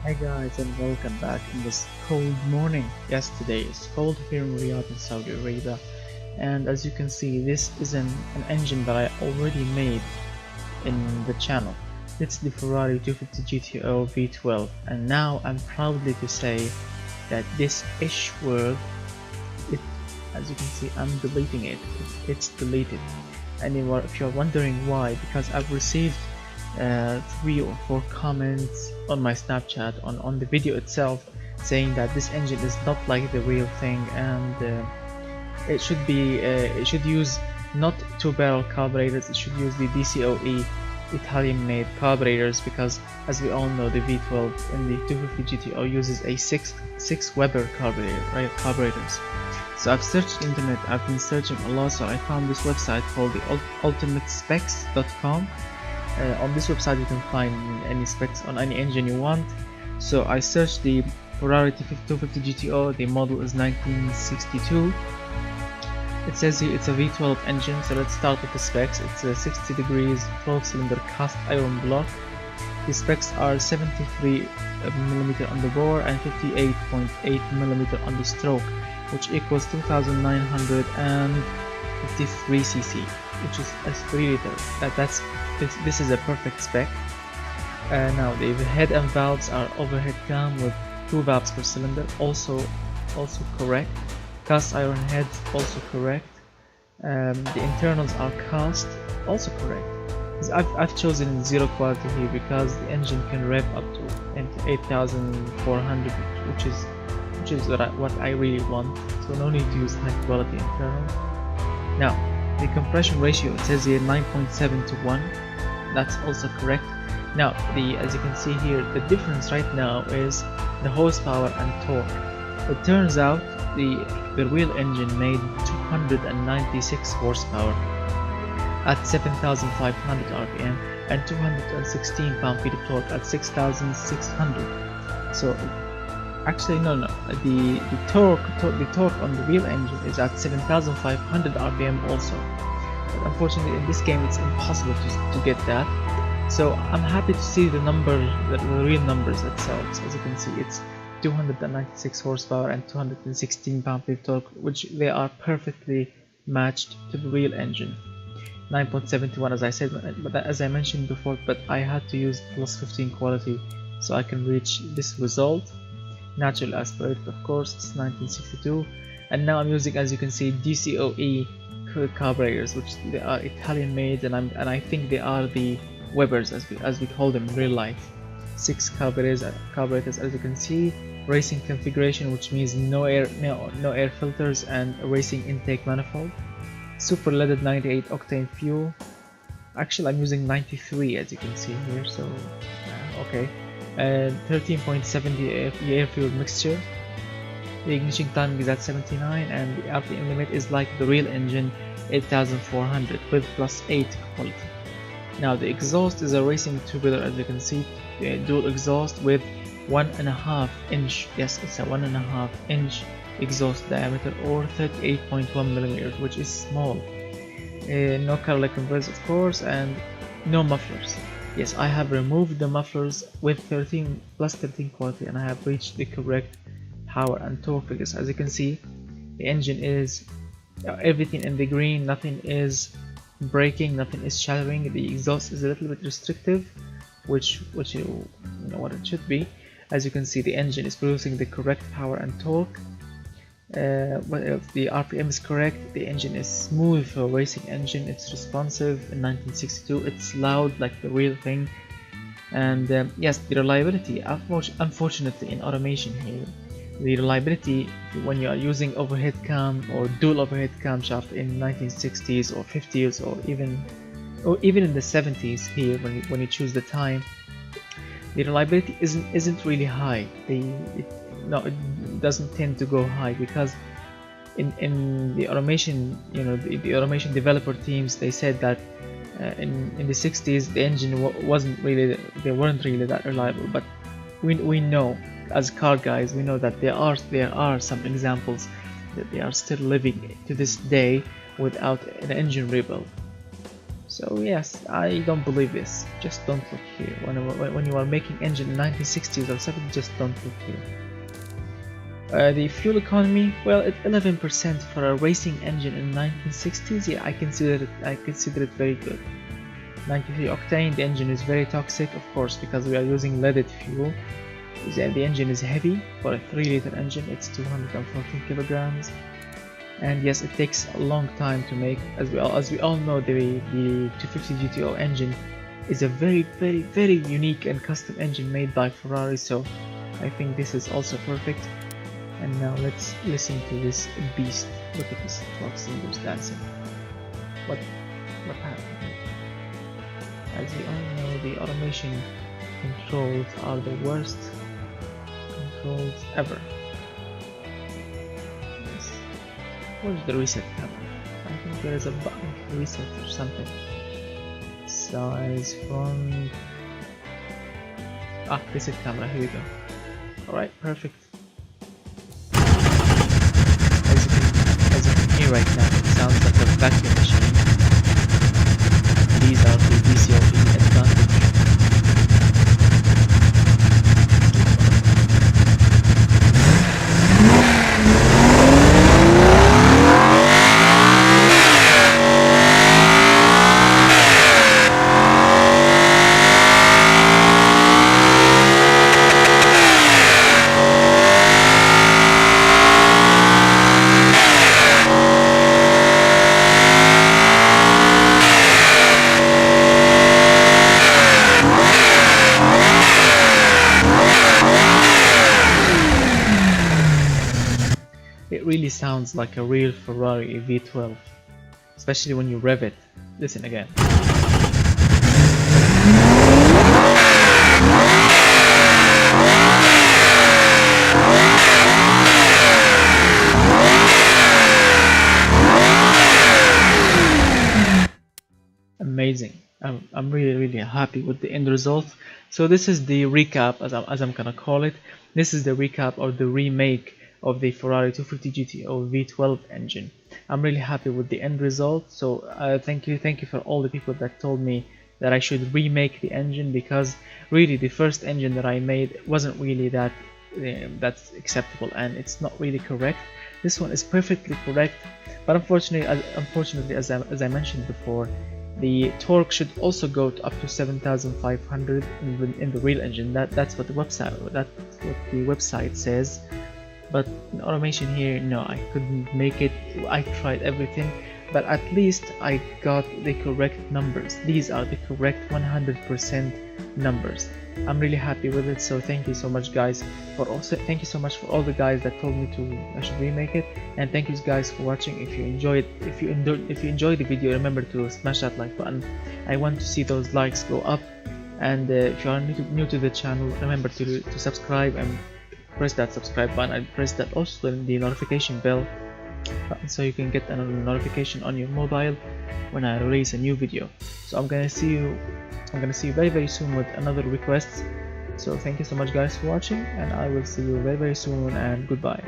Hi guys and welcome back in this cold morning. Yes, today is cold here in Riyadh in Saudi Arabia, and as you can see this is an engine that I already made in the channel. It's the Ferrari 250 GTO V12, and now I'm proudly to say that this ish word, as you can see I'm deleting it. It's deleted. And if you're wondering why, because I've received 3 or 4 comments on my Snapchat on the video itself saying that this engine is not like the real thing, and it should use not 2-barrel carburetors, it should use the DCOE Italian made carburetors, because as we all know the V12 in the 250 GTO uses a 6 Weber carburetor, right? Carburetors. So I've searched the internet, I've been searching a lot, so I found this website called the ultimatespecs.com. On this website you can find any specs on any engine you want. So I searched the Ferrari 250 GTO, the model is 1962. It says here it's a V12 engine, so let's start with the specs. It's a 60 degrees 12-cylinder cast iron block. The specs are 73mm on the bore and 58.8mm on the stroke, which equals 2953 cc, which is a 3 liter. This is a perfect spec. Now the head and valves are overhead cam with 2 valves per cylinder, also correct. Cast iron heads, also correct. The internals are cast, also correct. I've chosen 0 quality here because the engine can rev up to 8,400, which is what I really want, so no need to use high quality internal. Now the compression ratio, it says here 9.7 to 1, that's also correct. Now as you can see here, the difference right now is the horsepower and torque. It turns out the real engine made 296 horsepower at 7,500 rpm and 216 pound-feet of torque at 6,600. So actually no, the torque on the real engine is at 7,500 rpm also, but unfortunately in this game it's impossible to get that. So I'm happy to see the real numbers itself. So as you can see, it's 296 horsepower and 216 pound-feet of torque, which they are perfectly matched to the real engine. 9.71 as I said, but as I mentioned before, but I had to use plus 15 quality so I can reach this result. Naturally aspirated, of course, it's 1962, and now I'm using, as you can see, DCOE carburetors, which they are Italian made, and I think they are the Webers as we call them in real life. 6 carburetors as you can see. Racing configuration, which means no air filters and a racing intake manifold. Super leaded 98 octane fuel. Actually I'm using 93 as you can see here, so okay. 13.70 air fuel mixture. The ignition timing is at 79, and the RPM limit is like the real engine, 8,400 with plus 8 quality. Now the exhaust is a racing tubular, as you can see, dual exhaust with 1.5 inch, yes, it's a 1.5 inch exhaust diameter, or 38.1mm, which is small. No catalytic converters of course, and no mufflers. Yes, I have removed the mufflers with plus 13 quality, and I have reached the correct power and torque figures. As you can see, the engine is everything in the green, nothing is braking, nothing is shattering. The exhaust is a little bit restrictive, which you know what it should be. As you can see, the engine is producing the correct power and torque. But if the RPM is correct, the engine is smooth for a racing engine. It's responsive in 1962. It's loud like the real thing. And yes, the reliability, unfortunately in automation here, the reliability when you are using overhead cam or dual overhead camshaft in 1960s or 50s or even in the 70s here, when you choose the time, the reliability isn't really high. It doesn't tend to go high, because in the automation, you know, the automation developer teams, they said that in the 60s the engine weren't really that reliable. But we know, as car guys, we know that there are some examples that they are still living to this day without an engine rebuild. So yes, I don't believe this. Just don't look here. When you are making engine in 1960s or 70s, just don't look here. The fuel economy, well, at 11% for a racing engine in 1960s, yeah, I consider it very good. 93 octane, the engine is very toxic, of course, because we are using leaded fuel. The engine is heavy. For a 3-liter engine, it's 214 kilograms. And yes, it takes a long time to make. As we all know, the 250 GTO engine is a very unique and custom engine made by Ferrari, so I think this is also perfect. And now let's listen to this beast. Look at this 12 cylinders dancing. What happened? As we all know, the automation controls are the worst controls ever. Where's the reset camera? I think there is a button to reset or something. Size font. Reset camera, here we go. Alright, perfect. As you can hear right now, it sounds like a vacuum machine. These are the DCOV advantage. It really sounds like a real Ferrari V12, especially when you rev it. Listen again. Amazing. I'm really happy with the end result. So this is the recap, as I'm gonna call it. This is the recap or the remake of the Ferrari 250 GTO V12 engine. I'm really happy with the end result. So thank you for all the people that told me that I should remake the engine, because really the first engine that I made wasn't really that's acceptable, and it's not really correct. This one is perfectly correct, but unfortunately as I mentioned before, the torque should also go up to 7,500 in the real engine. That's what the website says. But in automation here, no, I couldn't make it. I tried everything, but at least I got the correct numbers. These are the correct 100% numbers. I'm really happy with it. So thank you so much, guys. Thank you so much for all the guys that told me I should remake it, and thank you guys for watching. If you enjoyed the video, remember to smash that like button. I want to see those likes go up, and if you are new to the channel, remember to subscribe and press that subscribe button, and press that also the notification bell button so you can get a notification on your mobile when I release a new video. So I'm gonna see you very soon with another request. So thank you so much, guys, for watching, and I will see you very soon, and goodbye.